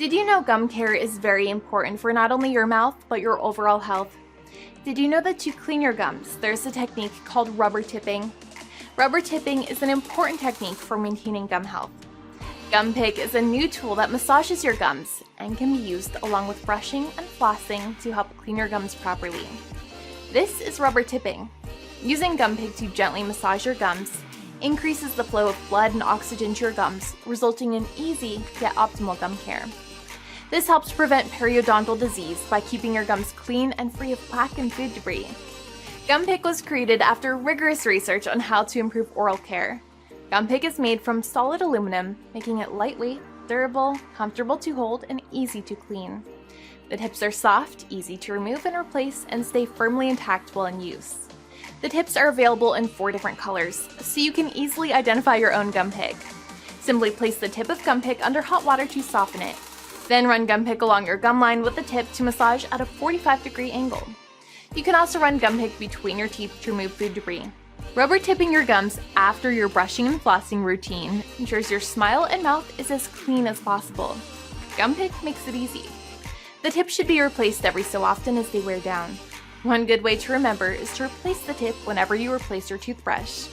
Did you know gum care is very important for not only your mouth, but your overall health? Did you know that to clean your gums, there's a technique called rubber tipping? Rubber tipping is an important technique for maintaining gum health. GumPick is a new tool that massages your gums and can be used along with brushing and flossing to help clean your gums properly. This is rubber tipping. Using GumPick to gently massage your gums increases the flow of blood and oxygen to your gums, resulting in easy yet optimal gum care. This helps prevent periodontal disease by keeping your gums clean and free of plaque and food debris. GumPick was created after rigorous research on how to improve oral care. GumPick is made from solid aluminum, making it lightweight, durable, comfortable to hold, and easy to clean. The tips are soft, easy to remove and replace, and stay firmly intact while in use. The tips are available in 4 different colors, so you can easily identify your own GumPick. Simply place the tip of GumPick under hot water to soften it. Then run GumPick along your gum line with the tip to massage at a 45-degree angle. You can also run GumPick between your teeth to remove food debris. Rubber tipping your gums after your brushing and flossing routine ensures your smile and mouth is as clean as possible. GumPick makes it easy. The tips should be replaced every so often as they wear down. One good way to remember is to replace the tip whenever you replace your toothbrush.